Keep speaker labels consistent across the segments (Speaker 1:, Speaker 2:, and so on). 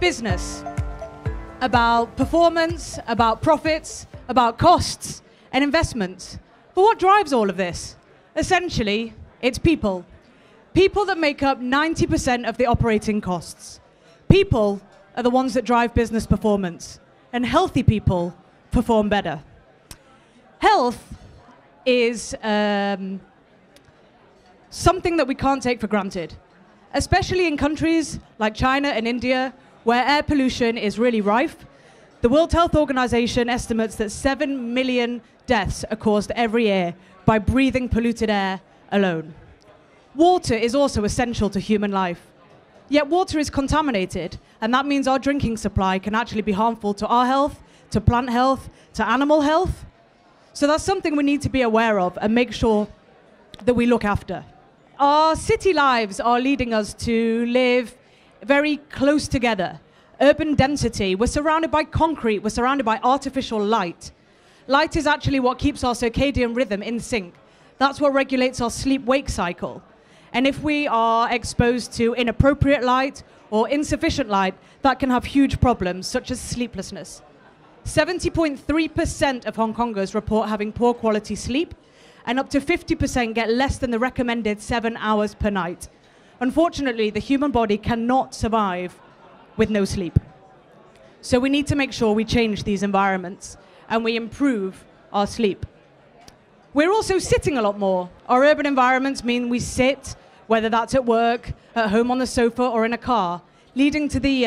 Speaker 1: business, about performance, about profits, about costs and investments. But what drives all of this? Essentially, it's people. People that make up 90% of the operating costs. People are the ones that drive business performance, and healthy people perform better. Health is something that we can't take for granted, especially in countries like China and India, where air pollution is really rife. The World Health Organization estimates that 7 million deaths are caused every year by breathing polluted air alone. Water is also essential to human life. Yet water is contaminated, and that means our drinking supply can actually be harmful to our health, to plant health, to animal health. So that's something we need to be aware of and make sure that we look after. Our city lives are leading us to live very close together. Urban density, we're surrounded by concrete, we're surrounded by artificial light. Light is actually what keeps our circadian rhythm in sync. That's what regulates our sleep-wake cycle. And if we are exposed to inappropriate light or insufficient light, that can have huge problems, such as sleeplessness. 70.3% of Hong Kongers report having poor quality sleep, and up to 50% get less than the recommended 7 hours per night. Unfortunately, the human body cannot survive with no sleep. So we need to make sure we change these environments and we improve our sleep. We're also sitting a lot more. Our urban environments mean we sit, whether that's at work, at home on the sofa, or in a car, leading to the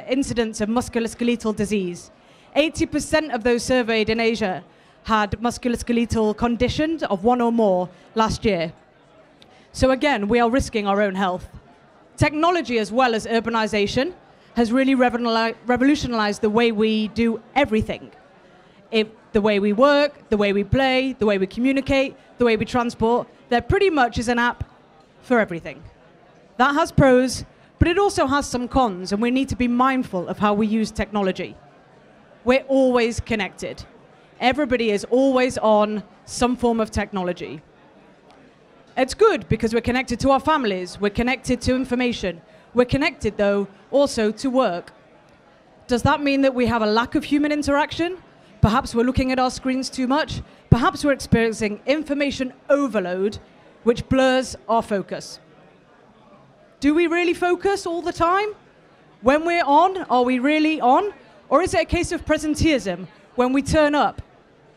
Speaker 1: incidence of musculoskeletal disease. 80% of those surveyed in Asia had musculoskeletal conditions of one or more last year. So again, we are risking our own health. Technology, as well as urbanization, has really revolutionized the way we do everything. The way we work, the way we play, the way we communicate, the way we transport, there pretty much is an app for everything. That has pros, but it also has some cons, and we need to be mindful of how we use technology. We're always connected. Everybody is always on some form of technology. It's good because we're connected to our families, we're connected to information, we're connected, though, also to work. Does that mean that we have a lack of human interaction? Perhaps we're looking at our screens too much. Perhaps we're experiencing information overload, which blurs our focus. Do we really focus all the time? When we're on, are we really on? Or is it a case of presenteeism, when we turn up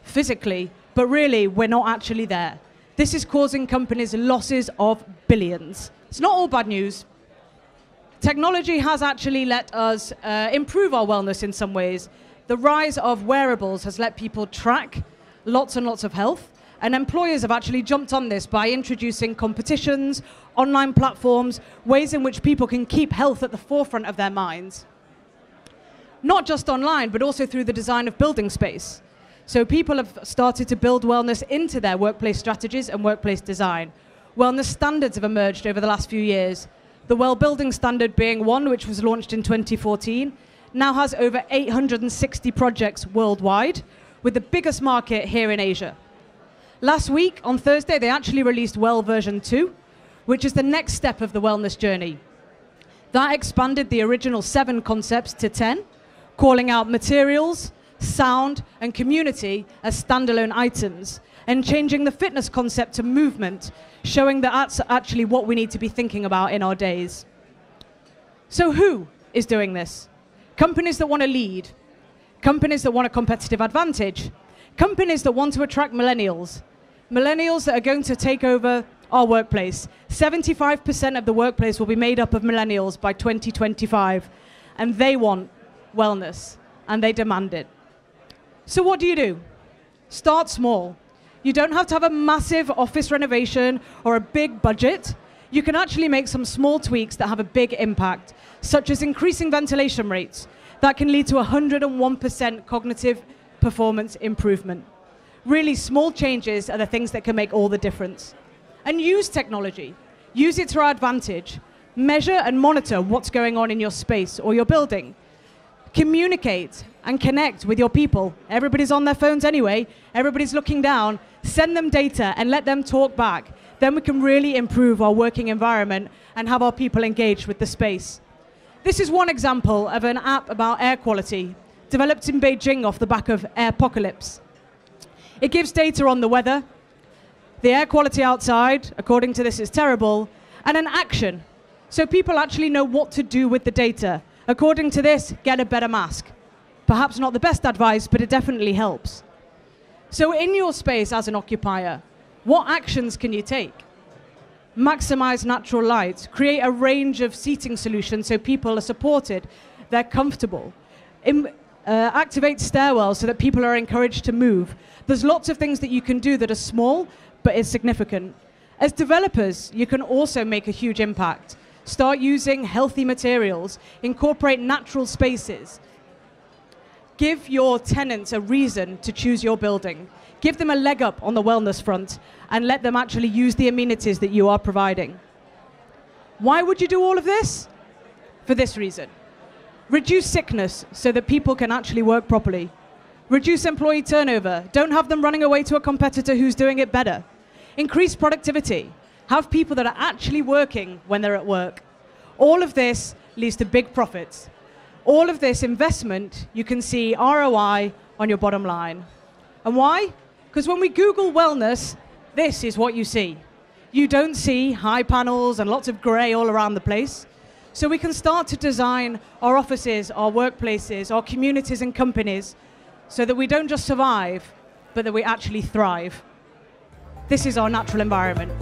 Speaker 1: physically, but really we're not actually there? This is causing companies losses of billions. It's not all bad news. Technology has actually let us improve our wellness in some ways. The rise of wearables has let people track lots and lots of health, and employers have actually jumped on this by introducing competitions, online platforms, ways in which people can keep health at the forefront of their minds. Not just online, but also through the design of building space. So people have started to build wellness into their workplace strategies and workplace design. Wellness standards have emerged over the last few years. The Well Building Standard being one, which was launched in 2014, now has over 860 projects worldwide, with the biggest market here in Asia. Last week, on Thursday, they actually released Well version 2, which is the next step of the wellness journey. That expanded the original 7 concepts to 10, calling out materials, sound, and community as standalone items, and changing the fitness concept to movement, showing that that's actually what we need to be thinking about in our days. So who is doing this? Companies that want to lead, companies that want a competitive advantage, companies that want to attract millennials that are going to take over our workplace. 75% of the workplace will be made up of millennials by 2025, and they want wellness, and they demand it. So what do? Start small. You don't have to have a massive office renovation or a big budget. You can actually make some small tweaks that have a big impact, such as increasing ventilation rates. That can lead to 101% cognitive performance improvement. Really small changes are the things that can make all the difference. And use technology. Use it to our advantage. Measure and monitor what's going on in your space or your building. Communicate and connect with your people. Everybody's on their phones anyway. Everybody's looking down. Send them data and let them talk back. Then we can really improve our working environment and have our people engaged with the space. This is one example of an app about air quality, developed in Beijing off the back of Airpocalypse. It gives data on the weather, the air quality outside, according to this, is terrible, and an action. So people actually know what to do with the data. According to this, get a better mask. Perhaps not the best advice, but it definitely helps. So in your space as an occupier, what actions can you take? Maximize natural light, create a range of seating solutions so people are supported, they're comfortable. Activate stairwells so that people are encouraged to move. There's lots of things that you can do that are small, but is significant. As developers, you can also make a huge impact. Start using healthy materials, incorporate natural spaces. Give your tenants a reason to choose your building. Give them a leg up on the wellness front and let them actually use the amenities that you are providing. Why would you do all of this? For this reason. Reduce sickness so that people can actually work properly. Reduce employee turnover. Don't have them running away to a competitor who's doing it better. Increase productivity. Have people that are actually working when they're at work. All of this leads to big profits. All of this investment, you can see ROI on your bottom line. And why? Because when we Google wellness, this is what you see. You don't see high panels and lots of gray all around the place. So we can start to design our offices, our workplaces, our communities and companies so that we don't just survive, but that we actually thrive. This is our natural environment.